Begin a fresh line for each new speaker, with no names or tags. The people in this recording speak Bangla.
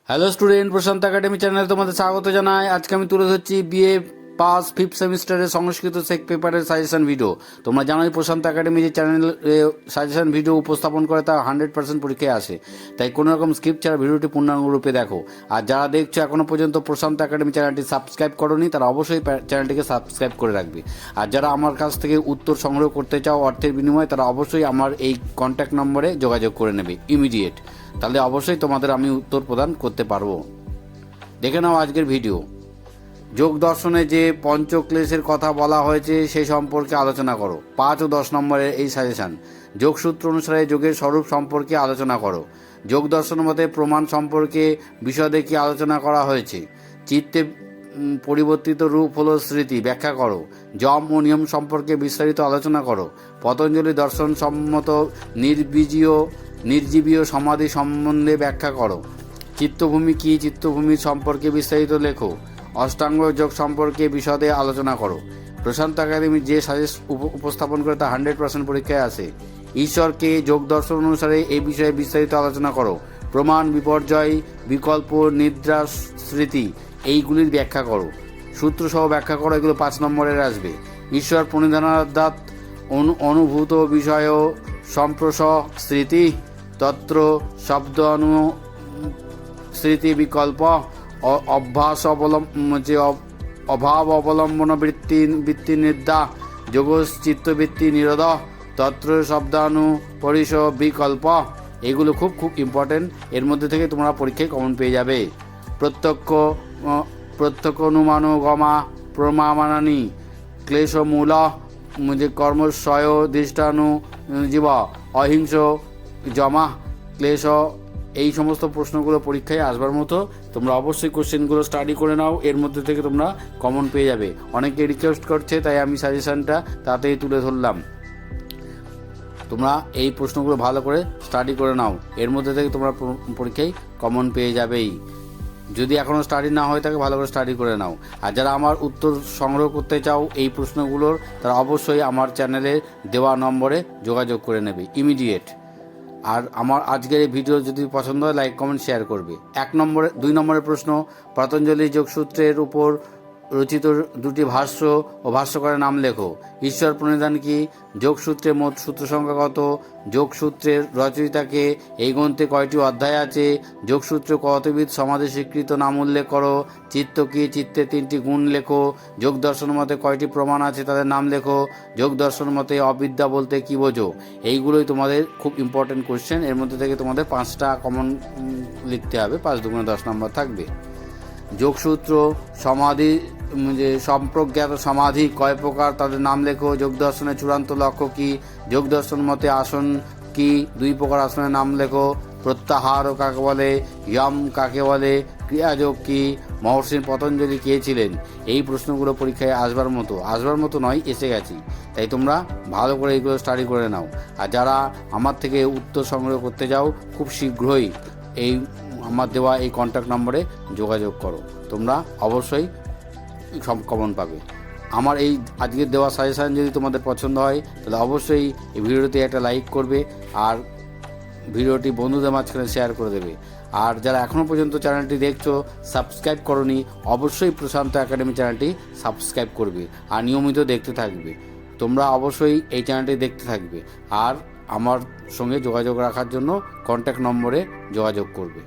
হ্যালো স্টুডেন্ট, প্রশান্ত একাডেমি চ্যানেলে তোমাদের স্বাগত জানাই। আজকে আমি তুলে ধরছি বিএ পাস 5th সেমিস্টারের সংস্কৃত সেক পেপারের সাজেশন ভিডিও। তোমরা জানোই প্রশান্ত একাডেমি যে চ্যানেল সাজেশন ভিডিও উপস্থাপন করে তা 100% পরীক্ষায় আসে, তাই কোনো রকম স্কিপ ছাড়া ভিডিওটি পূর্ণাঙ্গরূপে দেখো। আর যারা দেখছো এখনও পর্যন্ত প্রশান্ত একাডেমি চ্যানেলটি সাবস্ক্রাইব করোনি, তারা অবশ্যই চ্যানেলটিকে সাবস্ক্রাইব করে রাখবে। আর যারা আমার কাছ থেকে উত্তর সংগ্রহ করতে চাও অর্থের বিনিময়ে, তারা অবশ্যই আমার এই কন্ট্যাক্ট নম্বরে যোগাযোগ করে নেবে ইমিডিয়েট, তাহলে অবশ্যই তোমাদের আমি উত্তর প্রদান করতে পারবো। দেখে নাও আজকের ভিডিও। যোগ দর্শনে যে পঞ্চক্লেশের কথা বলা হয়েছে সেই সম্পর্কে আলোচনা করো। 5 ও 10 নম্বরের এই সাজেশন। যোগসূত্র অনুসারে যোগের স্বরূপ সম্পর্কে আলোচনা করো। যোগ দর্শন মতে প্রমাণ সম্পর্কে বিশদে কি আলোচনা করা হয়েছে। চিত্তে পরিবর্তিত রূপ হলো স্মৃতি, ব্যাখ্যা করো। যম ও নিয়ম সম্পর্কে বিস্তারিত আলোচনা করো। পতঞ্জলি দর্শন সম্মত নির্জীবীয় সমাধি সম্বন্ধে ব্যাখ্যা করো। চিত্তভূমি কি, চিত্তভূমির সম্পর্কে বিস্তারিত লেখো। অষ্টাঙ্গ যোগ সম্পর্কে বিশদে আলোচনা করো। প্রশান্ত একাডেমি যে সাজেশন উপস্থাপন করে তা 100% পরীক্ষায় আসে। ঈশ্বরকে যোগ দর্শন অনুসারে এই বিষয়ে বিস্তারিত আলোচনা করো। প্রমাণ, বিপর্যয়, বিকল্প, নিদ্রা, স্মৃতি এইগুলির ব্যাখ্যা করো। সূত্রসহ ব্যাখ্যা করো। এগুলো 5 নম্বরের আসবে। ঈশ্বর প্রণিধানাদাত অনুভূত বিষয় সম্প্রসক স্মৃতি, তত্র শব্দ স্মৃতি, বিকল্প, অভাব অবলম্বন বৃত্তি নির্দা, যোগশ্চিত্তবৃত্তি নিরোধ, তত্র শব্দানু পরিশ বিকল্প। এগুলো খুব ইম্পর্টেন্ট। এর মধ্যে থেকে তোমরা পরীক্ষায় কমন পেয়ে যাবে। প্রত্যক্ষ অনুমানগমা প্রমাণানি ক্লেশমূল কর্মস্বয় দৃষ্টানু জীব অহিংস জমা ক্লেশ। এই সমস্ত প্রশ্নগুলো পরীক্ষায় আসবার মতো। তোমরা অবশ্যই কোশ্চেনগুলো স্টাডি করে নাও, এর মধ্যে থেকে তোমরা কমন পেয়ে যাবে। অনেকে রিকোয়েস্ট করছে, তাই আমি সাজেশনটা তাড়াতাড়ি তুলে ধরলাম। তোমরা এই প্রশ্নগুলো ভালো করে স্টাডি করে নাও, এর মধ্যে থেকে তোমরা পরীক্ষায় কমন পেয়ে যাবেই। যদি এখনও স্টাডি না হয়ে থাকে, ভালো করে স্টাডি করে নাও। আর যারা আমার উত্তর সংগ্রহ করতে চাও এই প্রশ্নগুলোর, তারা অবশ্যই আমার চ্যানেলে দেওয়া নম্বরে যোগাযোগ করে নেবে ইমিডিয়েট। আর আমার আজকের এই ভিডিও যদি পছন্দ হয়, লাইক, কমেন্ট, শেয়ার করবে। 2 নম্বরের প্রশ্ন, পতঞ্জলি যোগসূত্রের উপর রচিত 2টি ভাষ্য ও ভাষ্যকারের নাম লেখো। ঈশ্বর প্রণিধান কি, যোগসূত্রের মোট সূত্র সংখ্যা কত, যোগসূত্রের রচয়িতাকে, এই গ্রন্থে কয়টি অধ্যায় আছে, যোগসূত্র কতবিধ সমাধি স্বীকৃত নাম উল্লেখ করো। চিত্ত কি, চিত্তের 3টি গুণ লেখো। যোগ দর্শন মতে কয়টি প্রমাণ আছে, তাদের নাম লেখো। যোগ দর্শন মতে অবিদ্যা বলতে কি বোঝো। এইগুলোই তোমাদের খুব ইম্পর্টেন্ট কোশ্চেন। এর মধ্যে থেকে তোমাদের 5টা কমন লিখতে হবে। 5 দুগুণে 10 নম্বর থাকবে। যোগসূত্র সমাধি সম্প্রজ্ঞাত সমাধি কয় প্রকার, তাদের নাম লেখো। যোগ দর্শনের চূড়ান্ত লক্ষ্য কি, যোগ দর্শন মতে আসন কি, 2 প্রকার আসনের নাম লেখো। প্রত্যাহার কাকে বলে, ইয়ম কাকে বলে, ক্রিয়াযোগ কি, মহর্ষি পতঞ্জলি কে ছিলেন। এই প্রশ্নগুলো পরীক্ষায় আসবার মতো নয়, এসে গেছি। তাই তোমরা ভালো করে এইগুলো স্টাডি করে নাও। আর যারা আমার থেকে উত্তর সংগ্রহ করতে যাও, খুব শীঘ্রই এই আমার দেওয়া এই কন্ট্যাক্ট নম্বরে যোগাযোগ করো। তোমরা অবশ্যই সব কমন পাবে। আমার এই আজকের দেওয়া সাজেশান যদি তোমাদের পছন্দ হয়, তাহলে অবশ্যই এই ভিডিওতে একটা লাইক করবে আর ভিডিওটি বন্ধুদের মাঝখানে শেয়ার করে দেবে। আর যারা এখনও পর্যন্ত চ্যানেলটি দেখছো, সাবস্ক্রাইব করোনি, অবশ্যই প্রশান্ত একাডেমি চ্যানেলটি সাবস্ক্রাইব করবে আর নিয়মিত দেখতে থাকবে। তোমরা অবশ্যই এই চ্যানেলটি দেখতে থাকবে আর আমার সঙ্গে যোগাযোগ রাখার জন্য কন্ট্যাক্ট নম্বরে যোগাযোগ করবে।